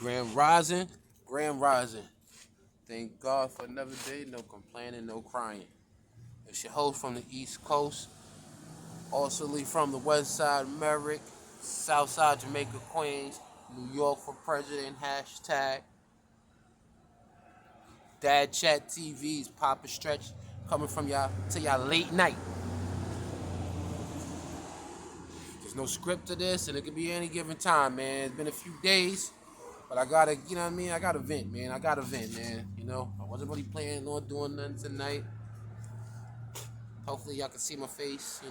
Grand Rising, Grand Rising. Thank God for another day. No complaining, no crying. It's your host from the East Coast, also from the West Side, Merrick, South Side, Jamaica, Queens, New York for President. Hashtag Dad Chat TV's Papa Stretch coming from y'all to y'all late night. There's no script to this, and it could be any given time, man. It's been a few days. But I gotta, you know what I mean? I gotta vent, man. I gotta vent, man. I wasn't really planning on doing nothing tonight. Hopefully y'all can see my face.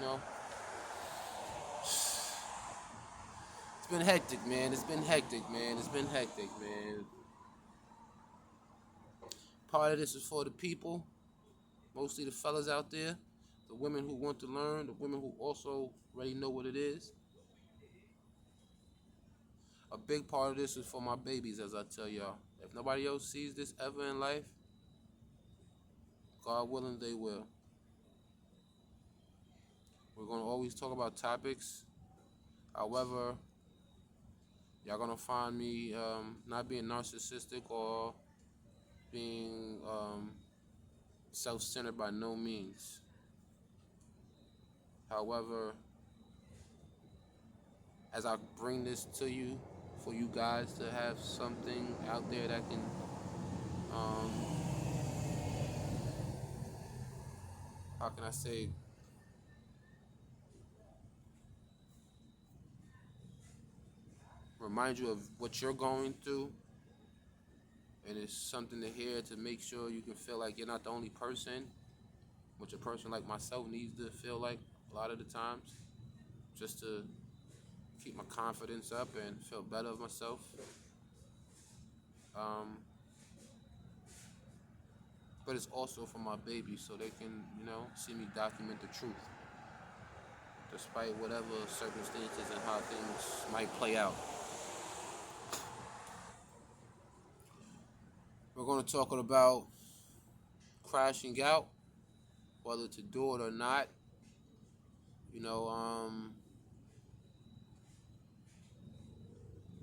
It's been hectic, man. It's been hectic, man. It's been hectic, man. Part of this is for the people, mostly the fellas out there, the women who want to learn, the women who also already know what it is. A big part of this is for my babies, as I tell y'all. If nobody else sees this ever in life, God willing, they will. We're gonna always talk about topics. However, y'all gonna find me not being narcissistic or being self-centered by no means. However, as I bring this to you, for you guys to have something out there that can, um, how can I say, remind you of what you're going through, and it's something to hear to make sure you can feel like you're not the only person, which a person like myself needs to feel like a lot of the times, just to keep my confidence up and feel better of myself. Um, but it's also for my babies so they can, see me document the truth, despite whatever circumstances and how things might play out. We're going to talk about crashing out, whether to do it or not. You know,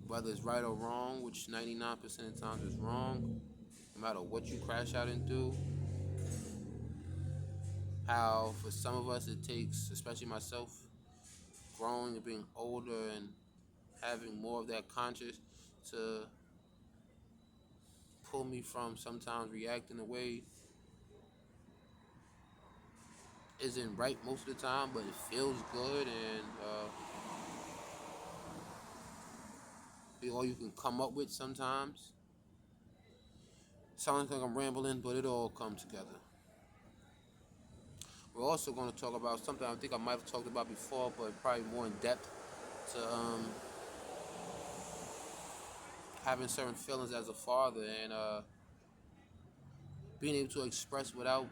whether it's right or wrong, which 99% of the times is wrong, no matter what you crash out and do. How for some of us it takes, especially myself, growing and being older and having more of that conscious to pull me from sometimes reacting the way isn't right most of the time, but it feels good and be all you can come up with sometimes. Sounds like I'm rambling, but it all comes together. We're also going to talk about something I think I might have talked about before, but probably more in depth to having certain feelings as a father and being able to express without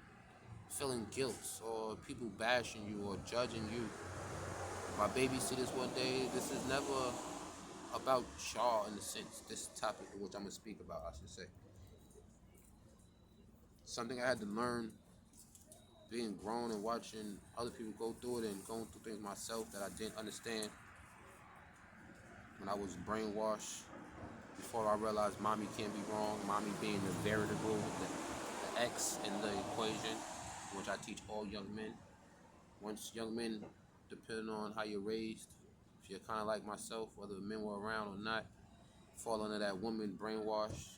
feeling guilt or people bashing you or judging you. My baby see this one day. This is never about y'all in the sense, this topic which I'm going to speak about, I should say. Something I had to learn being grown and watching other people go through it and going through things myself that I didn't understand when I was brainwashed before I realized mommy can't be wrong, mommy being the veritable, the X in the equation, which I teach all young men. Once young men, depending on how you're raised, if you're kind of like myself, whether men were around or not, fall under that woman brainwash.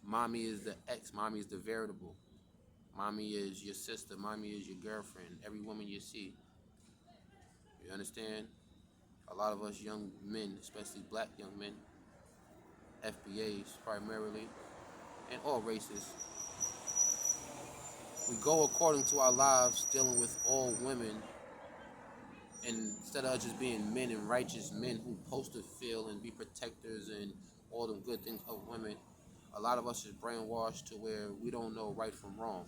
Mommy is the X, mommy is the veritable. Mommy is your sister, mommy is your girlfriend, every woman you see. You understand? A lot of us young men, especially black young men, FBAs primarily, and all races, we go according to our lives dealing with all women, and instead of just being men and righteous men who supposed to feel and be protectors and all them good things of women, a lot of us is brainwashed to where we don't know right from wrong,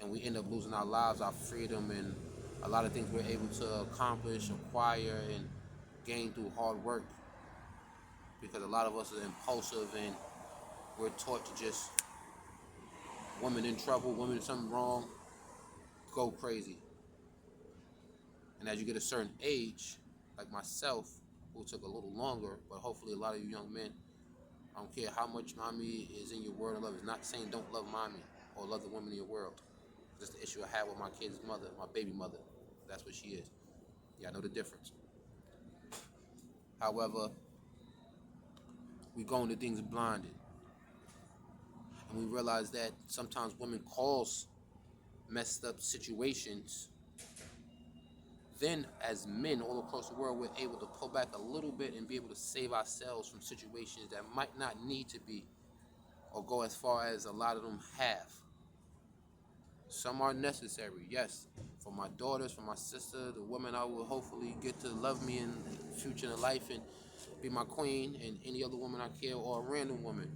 and we end up losing our lives, our freedom, and a lot of things we're able to accomplish, acquire, and gain through hard work, because a lot of us are impulsive and we're taught to just, women in trouble, women something wrong, go crazy. And as you get a certain age, like myself, who took a little longer, but hopefully a lot of you young men, I don't care how much mommy is in your world of love. It's not saying don't love mommy or love the woman in your world. That's the issue I had with my kid's mother, my baby mother. That's what she is. Yeah, I know the difference. However, we go into things blinded. And we realize that sometimes women cause messed up situations. Then, as men all across the world, we're able to pull back a little bit and be able to save ourselves from situations that might not need to be or go as far as a lot of them have. Some are necessary, yes. For my daughters, for my sister, the woman I will hopefully get to love me in the future of life and be my queen, and any other woman I care, or a random woman.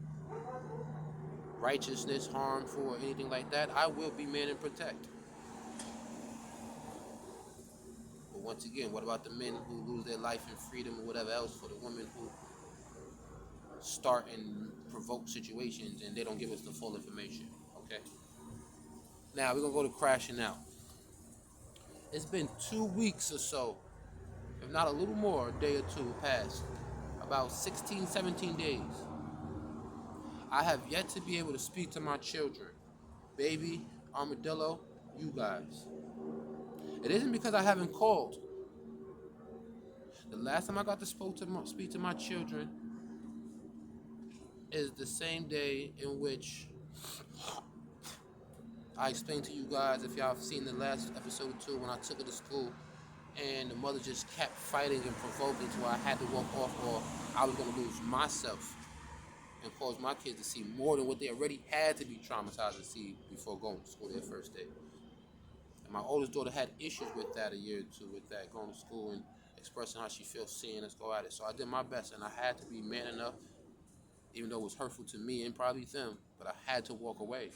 Righteousness, harmful, or anything like that, I will be man and protect. But once again, what about the men who lose their life and freedom or whatever else for the women who start and provoke situations and they don't give us the full information? Okay. Now we're gonna go to crashing out. It's been 2 weeks or so, if not a little more, a day or two past, about 16, 17 days. I have yet to be able to speak to my children. Baby, Armadillo, you guys. It isn't because I haven't called. The last time I got to speak to my children is the same day in which I explained to you guys, if y'all have seen the last episode or two, when I took her to school and the mother just kept fighting and provoking to where I had to walk off or I was going to lose myself and cause my kids to see more than what they already had to be traumatized to see before going to school their first day. And my oldest daughter had issues with that a year or two, with that, going to school and expressing how she feels seeing us go at it. So I did my best, and I had to be man enough, even though it was hurtful to me and probably them, but I had to walk away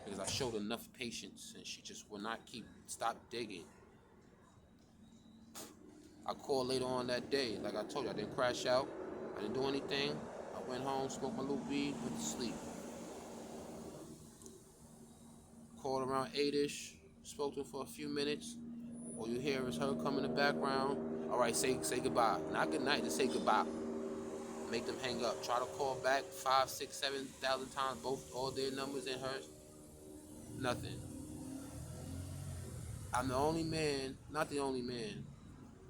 because I showed enough patience and she just would not stop digging. I called later on that day. Like I told you, I didn't crash out. I didn't do anything. I went home, smoked my little weed, went to sleep. Called around 8-ish, spoke to her for a few minutes. All you hear is her come in the background. All right, say goodbye. Not good night, just say goodbye. Make them hang up. Try to call back 5, 6, 7,000 times, all their numbers and hers. Nothing. I'm the only man, not the only man.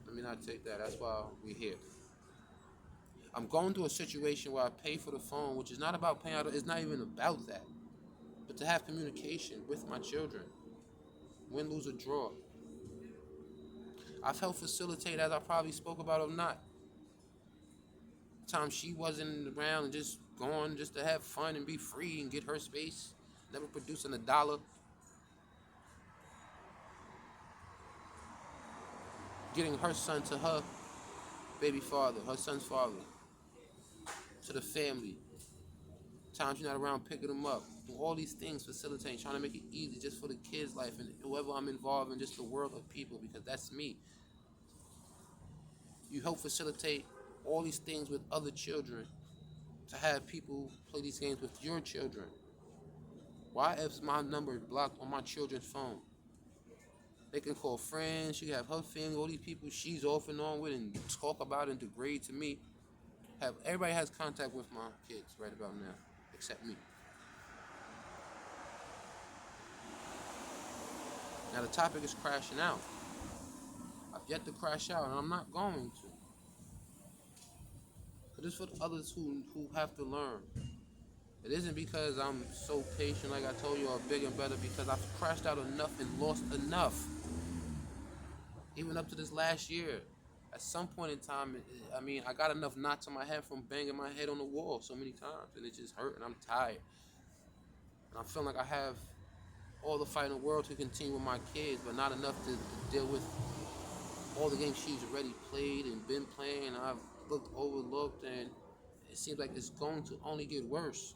Let me not take that. That's why we're here. I'm going through a situation where I pay for the phone, which is not about paying out. It's not even about that. But to have communication with my children. Win, lose, or draw. I've helped facilitate, as I probably spoke about or not. Time she wasn't around and just going just to have fun and be free and get her space. Never producing a dollar. Getting her son to her baby father, her son's father. To the family. Times you're not around picking them up. All these things facilitating, trying to make it easy just for the kids' life and whoever I'm involved in, just the world of people, because that's me. You help facilitate all these things with other children to have people play these games with your children. Why is my number blocked on my children's phone? They can call friends, she can have her family, all these people she's off and on with and talk about and degrade to me. Everybody has contact with my kids right about now, except me. Now the topic is crashing out. I've yet to crash out, and I'm not going to. But it's for the others who have to learn. It isn't because I'm so patient, like I told you, or big and better, because I've crashed out enough and lost enough. Even up to this last year. At some point in time, I got enough knots on my head from banging my head on the wall so many times, and it just hurt, and I'm tired. And I feel like I have all the fight in the world to continue with my kids, but not enough to deal with all the games she's already played and been playing, and I've overlooked, and it seems like it's going to only get worse.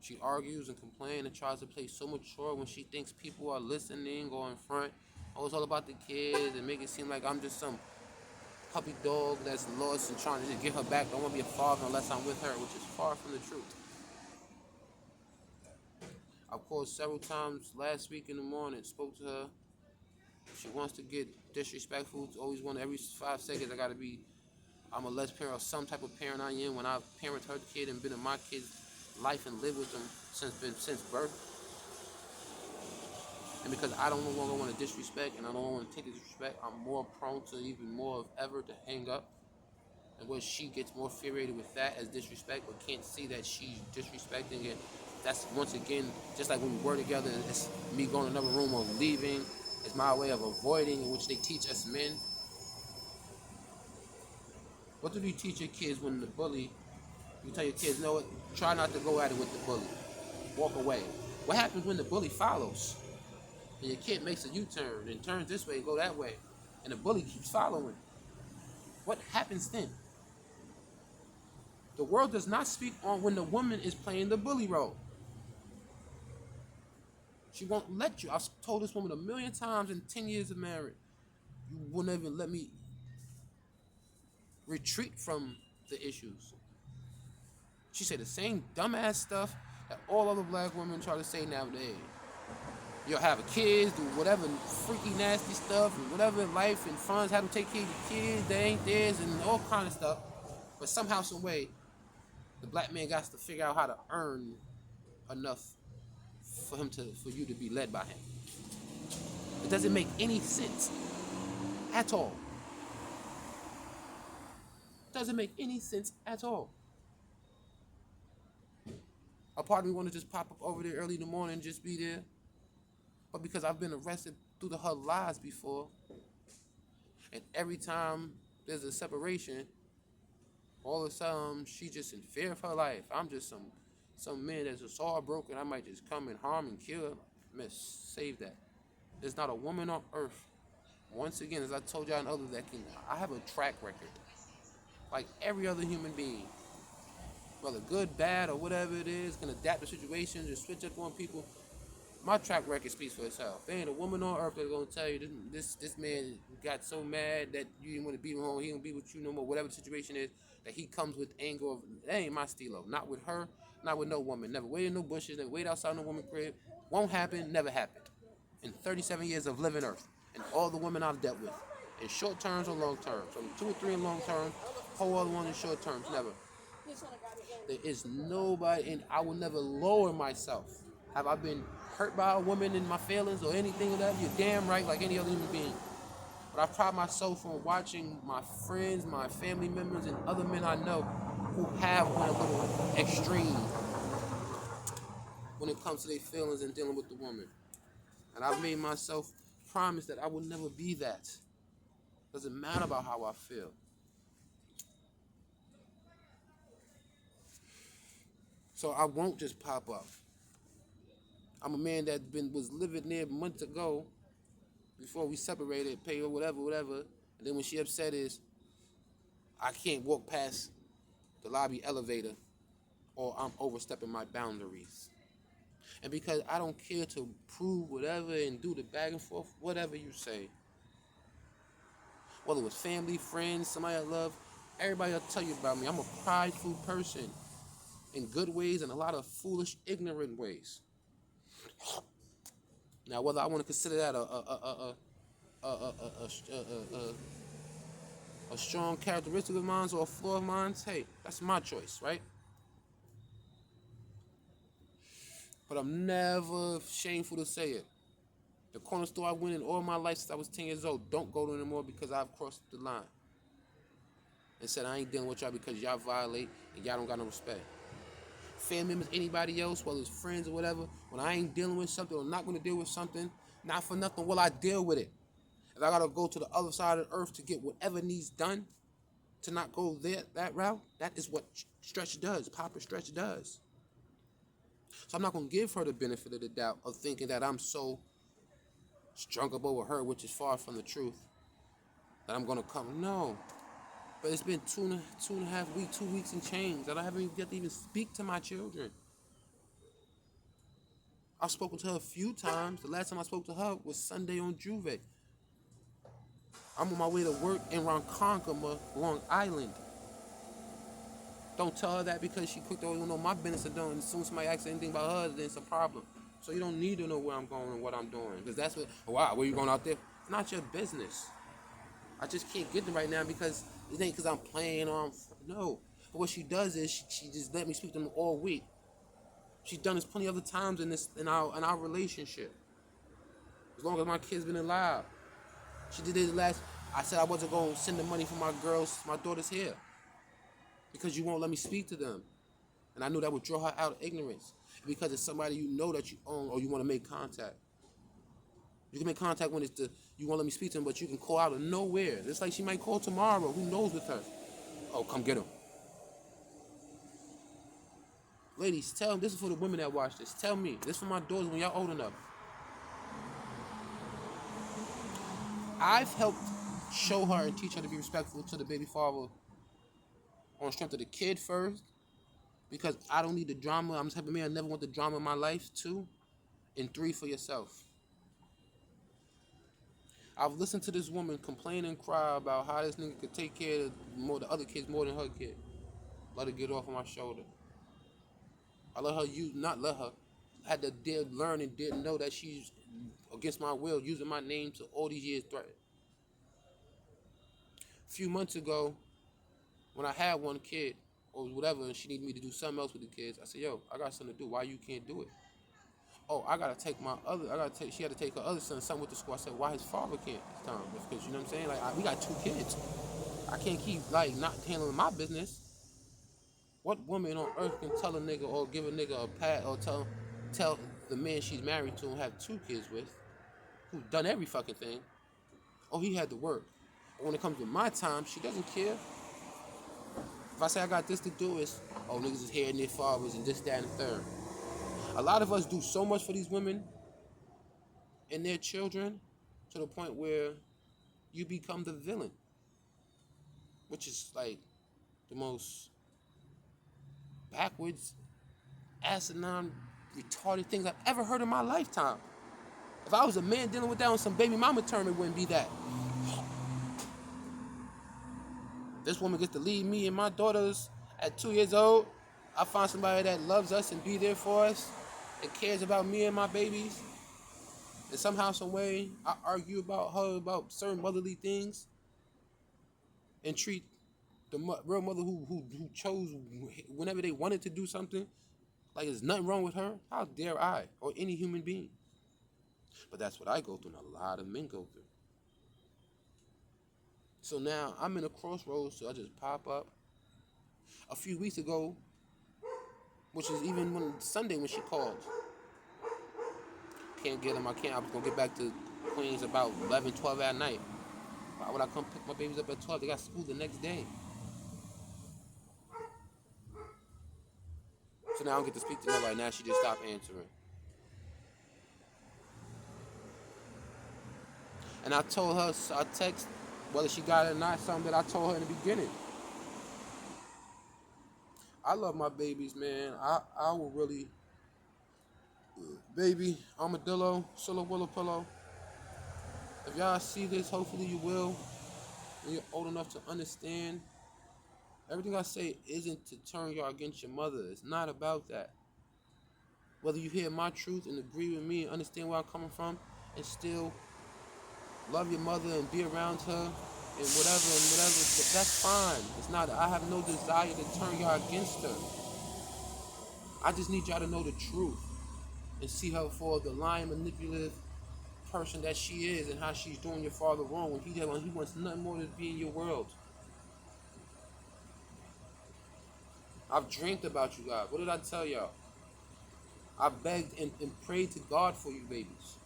She argues and complains and tries to play so mature when she thinks people are listening or in front. Oh, it's all about the kids and make it seem like I'm just some puppy dog that's lost and trying to just get her back. Don't want to be a father unless I'm with her, which is far from the truth. I've called several times last week in the morning, spoke to her. She wants to get disrespectful. Always want every 5 seconds I gotta be. I'm a less parent or some type of parent I am when I've parented her kid and been in my kid's life and lived with them since birth. And because I don't no longer want to disrespect and I don't want to take the disrespect, I'm more prone to even more of ever to hang up. And where she gets more infuriated with that as disrespect, but can't see that she's disrespecting it. That's once again, just like when we were together, it's me going to another room or leaving. It's my way of avoiding, in which they teach us men. What do you teach your kids when the bully, you tell your kids, no, try not to go at it with the bully. Walk away. What happens when the bully follows? And your kid makes a U-turn and turns this way, go that way, and the bully keeps following. What happens then? The world does not speak on when the woman is playing the bully role. She won't let you. I've told this woman 1,000,000 times in 10 years of marriage. You won't even let me retreat from the issues. She said the same dumbass stuff that all other black women try to say nowadays. You'll have a kids, do whatever freaky nasty stuff, and whatever life and funds, have to take care of your kids, they ain't theirs, and all kind of stuff. But somehow, some way, the black man got to figure out how to earn enough for you to be led by him. It doesn't make any sense at all. It doesn't make any sense at all. A part of me want to just pop up over there early in the morning and just be there. But because I've been arrested through her lies before, and every time there's a separation, all of a sudden she's just in fear of her life. I'm just some man that's just all broken. I might just come and harm and kill her. Miss, save that. There's not a woman on earth, once again, as I told y'all and others, I have a track record. Like every other human being. Whether good, bad, or whatever it is, can adapt to situations and switch up on people. My track record speaks for itself. There ain't a woman on earth that's gonna tell you this man got so mad that you didn't want to be with him, he don't be with you no more, whatever the situation is, that he comes with anger. That ain't my stilo. Not with her, not with no woman. Never waited in no bushes, never waited outside no woman's crib. Won't happen, never happened. In 37 years of living earth, and all the women I've dealt with, in short terms or long terms, from 2 or 3 in long terms, whole other one in short terms, never. There is nobody, and I will never lower myself. Have I been hurt by a woman in my feelings or anything of that? You're damn right, like any other human being. But I pride myself on watching my friends, my family members, and other men I know who have went a little extreme when it comes to their feelings and dealing with the woman. And I've made myself promise that I will never be that. Doesn't matter about how I feel. So I won't just pop up. I'm a man that was living there months ago, before we separated, pay or whatever. And then when she upset is, I can't walk past the lobby elevator, or I'm overstepping my boundaries. And because I don't care to prove whatever and do the back and forth, whatever you say, whether it was family, friends, somebody I love, everybody will tell you about me. I'm a prideful person in good ways and a lot of foolish, ignorant ways. Now, whether I want to consider that a strong characteristic of mine or a flaw of mine, hey, that's my choice, right? But I'm never shameful to say it. The corner store I went in all my life since I was 10 years old, don't go to anymore because I've crossed the line. And said I ain't dealing with y'all because y'all violate and y'all don't got no respect. Family members, anybody else, whether it's friends or whatever, when I ain't dealing with something or not going to deal with something, not for nothing will I deal with it. If I got to go to the other side of the earth to get whatever needs done, to not go that route, that is what Stretch does, Papa Stretch does. So I'm not going to give her the benefit of the doubt of thinking that I'm so strung up over her, which is far from the truth, that I'm going to come. No. But it's been two and a half weeks, 2 weeks and change that I haven't even get to even speak to my children. I've spoken to her a few times. The last time I spoke to her was Sunday on Juve. I'm on my way to work in Ronkonkoma, Long Island. Don't tell her that because she quick to always know my business are doing. As soon as somebody asks anything about her, then it's a problem. So you don't need to know where I'm going and what I'm doing. Because that's what, wow, where you going out there? It's not your business. I just can't get them right now because it ain't because I'm playing on. No. But what she does is she just let me speak to them all week. She's done this plenty of other times in our relationship. As long as my kids been alive. She did it last. I said I wasn't going to send the money for my daughter's hair. Because you won't let me speak to them. And I knew that would draw her out of ignorance. Because it's somebody you know that you own or you want to make contact. You can make contact when you won't let me speak to them, but you can call out of nowhere. It's like she might call tomorrow. Who knows with her? Oh, come get him. Ladies, tell them, this is for the women that watch this. Tell me, this is for my daughters when y'all old enough. I've helped show her and teach her to be respectful to the baby father on the strength of the kid first, because I don't need the drama. I'm the type of man I never want the drama in my life. 2, and 3 for yourself. I've listened to this woman complain and cry about how this nigga could take care of the other kids more than her kid. Let her get off of my shoulder. I let her I had to dare learn and didn't know that she's against my will using my name to all these years threaten. A few months ago, when I had one kid or whatever, and she needed me to do something else with the kids, I said, yo, I got something to do. Why you can't do it? Oh, she had to take her other son something with the school. I said, why his father can't this time? Because, you know what I'm saying? Like, we got 2 kids. I can't keep, like, not handling my business. What woman on earth can tell a nigga or give a nigga a pat or tell the man she's married to and have 2 kids with, who's done every fucking thing, oh, he had to work. But when it comes to my time, she doesn't care. If I say I got this to do, it's, oh, niggas is hating their fathers and this, that, and the third. A lot of us do so much for these women and their children to the point where you become the villain, which is like the most backwards, asinine, retarded things I've ever heard in my lifetime. If I was a man dealing with that on some baby mama term, it wouldn't be that. This woman gets to leave me and my daughters at 2 years old. I find somebody that loves us and be there for us and cares about me and my babies. And somehow, some way, I argue about her about certain motherly things and treat the real mother who chose whenever they wanted to do something like there's nothing wrong with her. How dare I or any human being? But that's what I go through and a lot of men go through. So now I'm in a crossroads, so I just pop up. A few weeks ago, which is even Sunday when she called. Can't get them, I was going to get back to Queens about 11, 12 at night. Why would I come pick my babies up at 12? They got school the next day. So now I don't get to speak to nobody. Now she just stopped answering. And I told her, I text, whether she got it or not, something that I told her in the beginning. I love my babies, man. I will really, baby, Armadillo, Silla Willow Pillow. If y'all see this, hopefully you will. When you're old enough to understand, everything I say isn't to turn y'all against your mother. It's not about that. Whether you hear my truth and agree with me and understand where I'm coming from and still love your mother and be around her and whatever, that's fine. It's not, I have no desire to turn y'all against her. I just need y'all to know the truth and see her for the lying, manipulative person that she is and how she's doing your father wrong when he wants nothing more than to be in your world. I've dreamed about you guys. What did I tell y'all? I begged and prayed to God for you babies.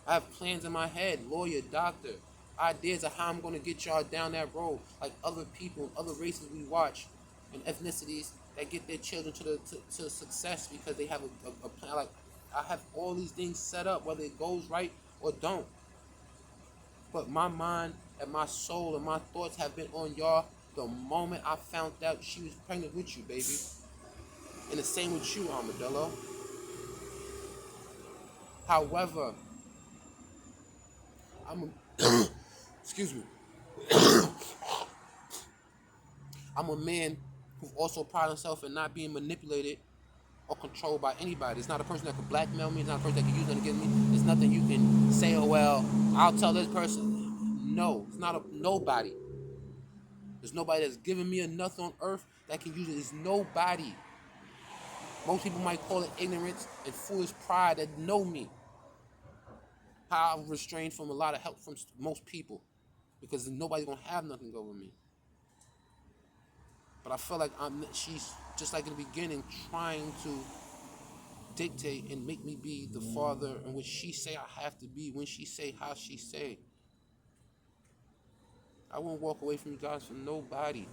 I have plans in my head, lawyer, doctor, ideas of how I'm going to get y'all down that road, like other people, other races we watch, and ethnicities that get their children to success because they have a plan. Like, I have all these things set up, whether it goes right or don't. But my mind and my soul and my thoughts have been on y'all the moment I found out she was pregnant with you, baby. And the same with you, Armadillo. However, excuse me. I'm a man who also prides himself in not being manipulated or controlled by anybody. It's not a person that can blackmail me. It's not a person that can use it against me. There's nothing you can say, oh, well, I'll tell this person. No, it's not a nobody. There's nobody that's giving me enough on earth that can use it. There's nobody. Most people might call it ignorance and foolish pride that know me. How I'm restrained from a lot of help from most people because nobody's gonna have nothing over me. But I feel like she's just like in the beginning trying to dictate and make me be the father in which she say I have to be, when she say how she say. I won't walk away from you guys for nobody.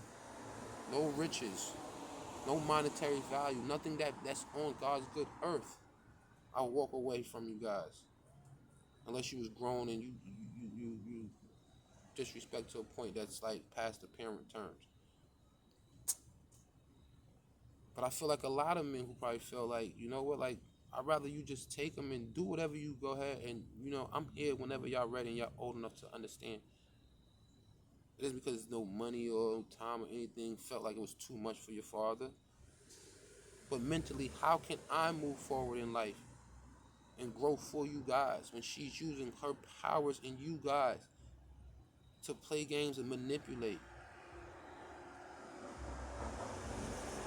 No riches, no monetary value, nothing that's on God's good earth. I'll walk away from you guys. Unless you was grown and you disrespect to a point that's like past the parent terms. But I feel like a lot of men who probably feel like, you know what, like, I'd rather you just take them and do whatever you go ahead and, I'm here whenever y'all ready and y'all old enough to understand. It is because no money or time or anything felt like it was too much for your father. But mentally, how can I move forward in life and grow for you guys when she's using her powers in you guys to play games and manipulate?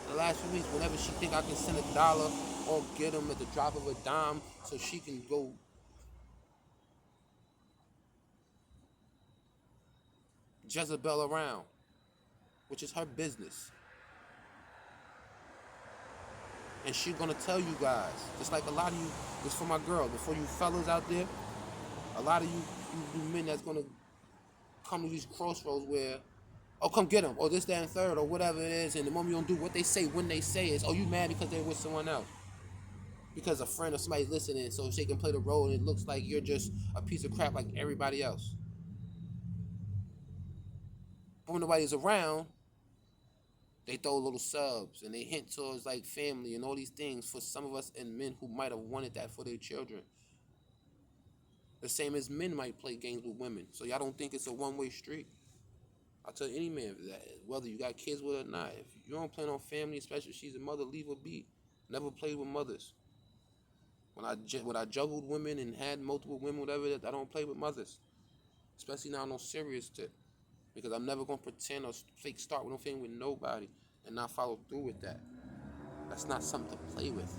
The last few weeks, whenever she think I can send $1 or get them at the drop of a dime so she can go Jezebel around, which is her business. And she's gonna tell you guys, just like a lot of you, this for my girl, before you fellas out there, a lot of you men that's gonna come to these crossroads where, oh, come get them, or this, that, and third, or whatever it is, and the moment you don't do what they say when they say is, oh, you mad because they're with someone else. Because a friend or somebody's listening so she can play the role and it looks like you're just a piece of crap like everybody else. But when nobody's around, they throw little subs and they hint towards like family and all these things for some of us and men who might have wanted that for their children. The same as men might play games with women. So y'all don't think it's a one-way street. I tell any man that, whether you got kids with her or not, if you don't plan on family, especially if she's a mother, leave her be. Never played with mothers. When I juggled women and had multiple women, whatever, I don't play with mothers. Especially now on no serious tip. Because I'm never going to pretend or fake start with no family with nobody and not follow through with that. That's not something to play with.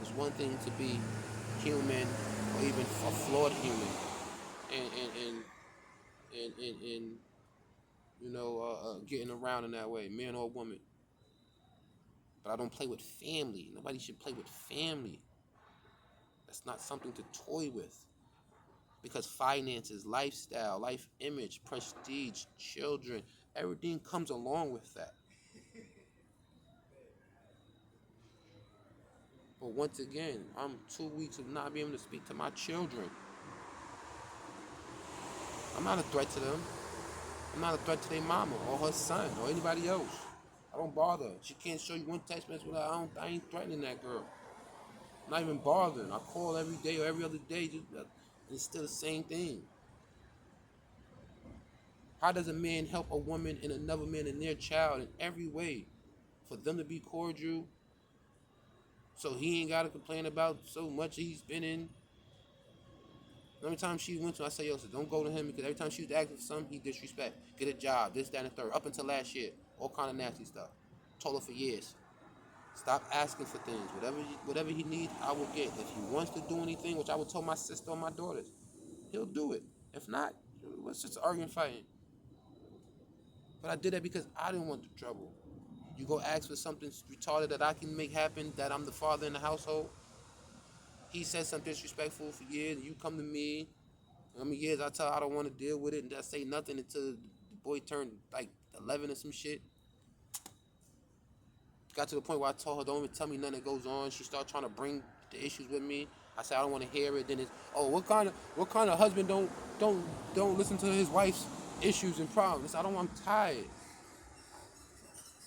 It's one thing to be human or even a flawed human and getting around in that way, man or woman. But I don't play with family. Nobody should play with family. That's not something to toy with. Because finances, lifestyle, life image, prestige, children, everything comes along with that. But once again, I'm 2 weeks of not being able to speak to my children. I'm not a threat to them. I'm not a threat to their mama or her son or anybody else. I don't bother. She can't show you one text message with her. I ain't threatening that girl. I'm not even bothering. I call every day or every other day. And it's still the same thing. How does a man help a woman and another man and their child in every way? For them to be cordial, so he ain't got to complain about so much he's been in. Every time she went to, I say, yo, so don't go to him because every time she was asking for something, he disrespect. Get a job, this, that, and the third. Up until last year, all kind of nasty stuff. Told her for years. Stop asking for things. Whatever he needs, I will get. If he wants to do anything, which I would tell my sister or my daughters, he'll do it. If not, let's just argue and fight. But I did that because I didn't want the trouble. You go ask for something retarded that I can make happen, that I'm the father in the household. He said something disrespectful for years, and you come to me. How many years I tell her I don't want to deal with it, and I say nothing until the boy turned like 11 or some shit. Got to the point where I told her, don't even tell me nothing that goes on. She started trying to bring the issues with me. I said I don't want to hear it. Then it's, oh, what kind of husband don't listen to his wife's issues and problems? I don't. I'm tired.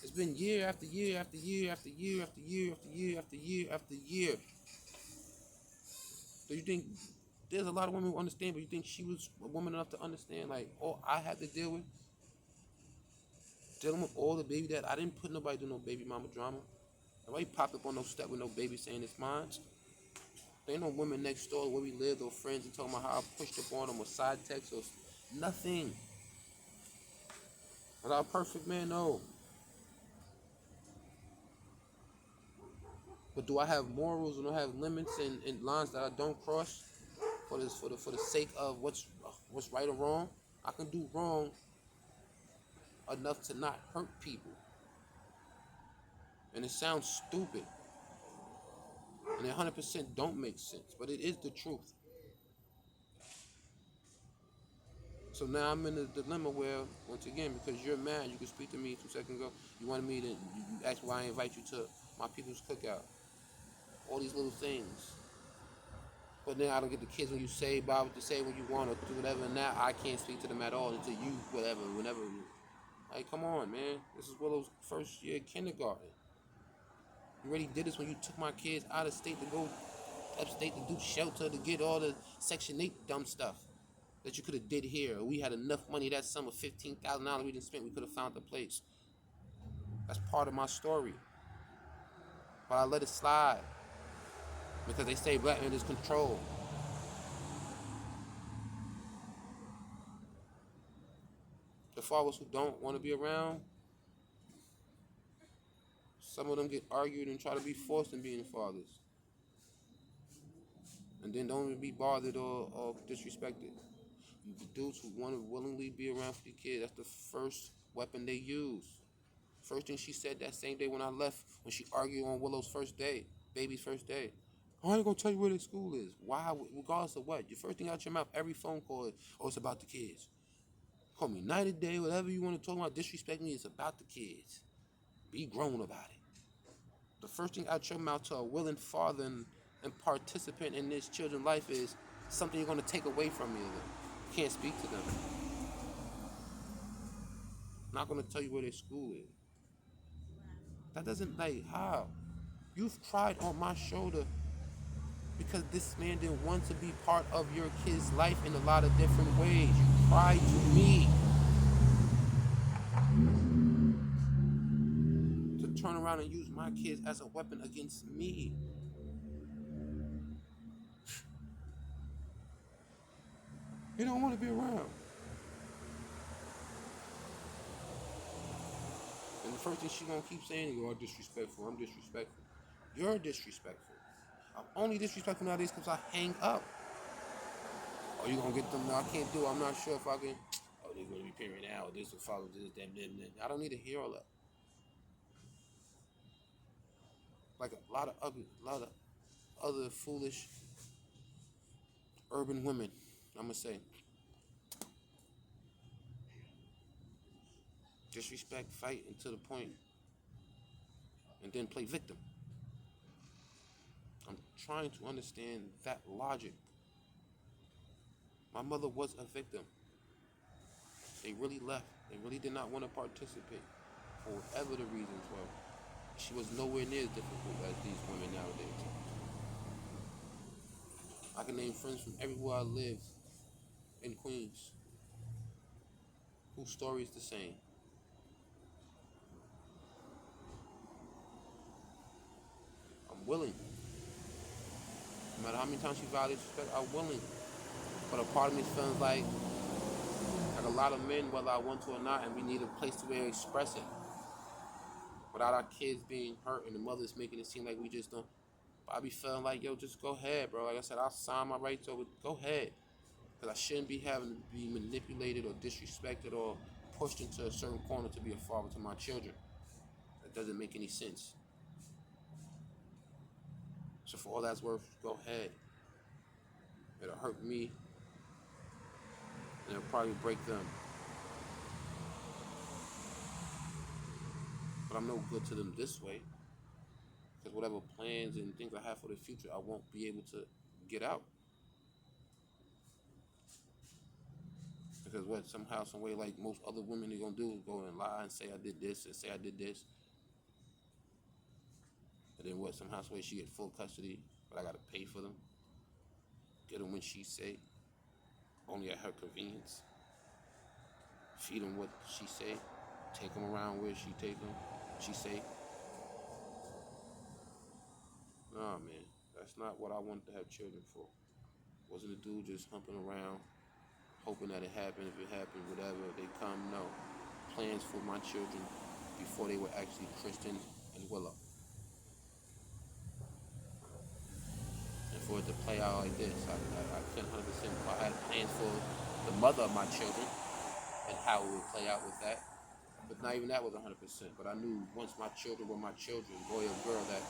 It's been year after year after year after year after year after year after year after year. So you think there's a lot of women who understand, but you think she was a woman enough to understand like all I had to deal with? Dealing with all the baby dad. I didn't put nobody through no baby mama drama. Nobody popped up on no step with no baby saying it's mine. There ain't no women next door where we lived or friends and talking about how I pushed up on them or side text or Nothing. Was I a perfect man? No. But do I have morals and do I have limits and lines that I don't cross for the sake of what's right or wrong? I can do wrong enough to not hurt people. And it sounds stupid. And it 100% don't make sense. But it is the truth. So now I'm in a dilemma where, once again, because you're mad, you could speak to me 2 seconds ago. You wanted me to, you asked why I invite you to my people's cookout. All these little things. But then I don't get the kids when you say, Bob, to say what you want or do whatever. And now I can't speak to them at all until you, whatever, whenever. Like, come on, man. This is Willow's first year of kindergarten. You already did this when you took my kids out of state to go upstate to do shelter to get all the Section 8 dumb stuff that you could have did here. We had enough money that summer, $15,000 we didn't spend. We could have found the place. That's part of my story. But I let it slide because they say black men is control. The fathers who don't want to be around, some of them get argued and try to be forced in being fathers. And then don't even be bothered or disrespected. The dudes who want to willingly be around for the kid, that's the first weapon they use. First thing she said that same day when I left, when she argued on Willow's first day, baby's first day. I ain't gonna tell you where the school is. Why? Regardless of what. Your first thing out your mouth, every phone call is, oh, it's about the kids. Call me night or day, whatever you want to talk about, disrespect me, it's about the kids. Be grown about it. The first thing out your mouth to a willing father and participant in this children's life is something you're gonna take away from me. You can't speak to them. I'm not gonna tell you where their school is. That doesn't, like, how? You've cried on my shoulder because this man didn't want to be part of your kid's life in a lot of different ways. You cried to me to turn around and use my kids as a weapon against me. You don't want to be around. And the first thing she gonna keep saying, you are disrespectful. I'm disrespectful. You're disrespectful. I'm only disrespectful nowadays because I hang up. Oh, you gonna get them? No, I can't do it. I'm not sure if I can. Oh, they're gonna be paying now. This will follow this, that. I don't need to hear all that. Like a lot of other foolish urban women, I'm gonna say. Disrespect, fight, and to the point, and then play victim. I'm trying to understand that logic. My mother was a victim. They really left. They really did not want to participate for whatever the reasons were. She was nowhere near as difficult as these women nowadays. I can name friends from everywhere I live in Queens whose story is the same. I'm willing. No matter how many times she violates respect, I'm willing. But a part of me feels like a lot of men, whether I want to or not, and we need a place to really express it without our kids being hurt and the mothers making it seem like we just don't. But I be feeling like, yo, just go ahead, bro. Like I said, I'll sign my rights over. Go ahead. Because I shouldn't be having to be manipulated or disrespected or pushed into a certain corner to be a father to my children. That doesn't make any sense. So for all that's worth, go ahead. It'll hurt me, and it'll probably break them. But I'm no good to them this way. Because whatever plans and things I have for the future, I won't be able to get out. Because what, somehow, some way, like most other women are going to do is go and lie and say I did this and say I did this. And then what, somehow, some way she get full custody, but I got to pay for them. Get them when she say, only at her convenience. Feed them what she say. Take them around where she take them. She say. Nah, man, that's not what I wanted to have children for. Wasn't a dude just humping around, hoping that it happens. If it happens, whatever, they come, no. Plans for my children before they were actually Kristen and Willow. And for it to play out like this, I couldn't 100%. I had plans for the mother of my children and how it would play out with that. But not even that was 100%. But I knew once my children were my children, boy or girl, that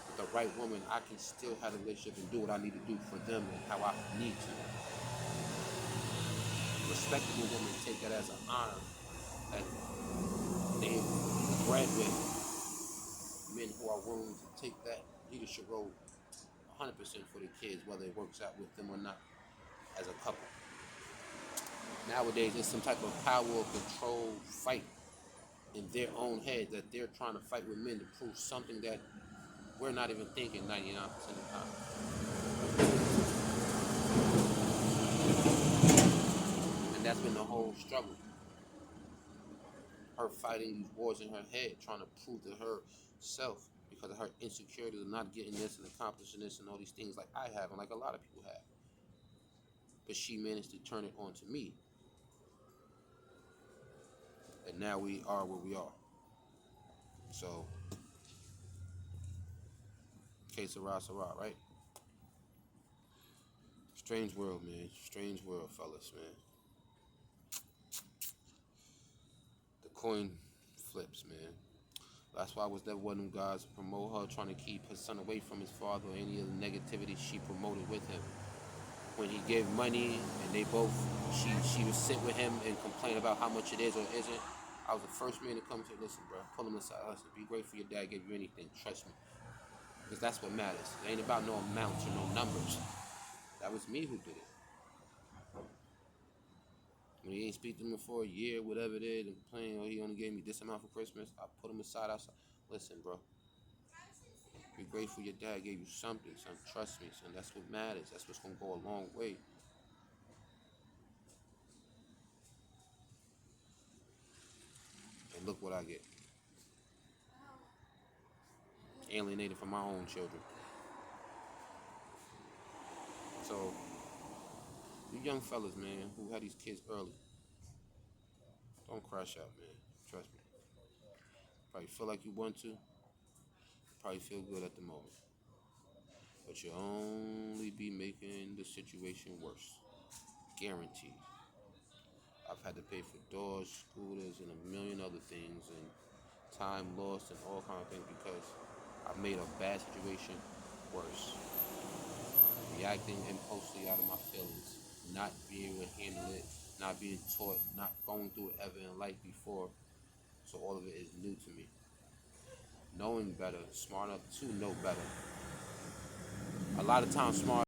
with the right woman, I can still have a relationship and do what I need to do for them and how I need to. Respectable women take that as an honor that they bred with men who are willing to take that leadership role 100% for the kids, whether it works out with them or not, as a couple. Nowadays, there's some type of power or control fight in their own head that they're trying to fight with men to prove something that we're not even thinking 99% of the time. And that's been the whole struggle. Her fighting these wars in her head, trying to prove to herself because of her insecurities of not getting this and accomplishing this and all these things like I have and like a lot of people have. But she managed to turn it on to me. And now we are where we are. So, que sera, sera, right? Strange world, man. Strange world, fellas, man. The coin flips, man. That's why I was never one of them guys to promote her, trying to keep her son away from his father or any of the negativity she promoted with him. When he gave money and they both, she would sit with him and complain about how much it is or isn't. I was the first man to come to listen, bro. Pull him aside. Listen, be grateful your dad gave you anything. Trust me. Because that's what matters. It ain't about no amounts or no numbers. That was me who did it. When he ain't speak to me for a year, whatever it is, and complaining, oh, he only gave me this amount for Christmas, I put him aside. I said, listen, bro. Be grateful your dad gave you something, son. Trust me, son. That's what matters. That's what's going to go a long way. And look what I get. Alienated from my own children. So, you young fellas, man, who had these kids early, don't crash out, man. Trust me. Probably feel like you want to. Probably feel good at the moment. But you'll only be making the situation worse. Guaranteed. I've had to pay for doors, scooters, and a million other things, and time lost and all kind of things because I made a bad situation worse. Reacting impulsively out of my feelings, not being able to handle it, not being taught, not going through it ever in life before. So all of it is new to me. Knowing better, smart enough to know better. A lot of times smart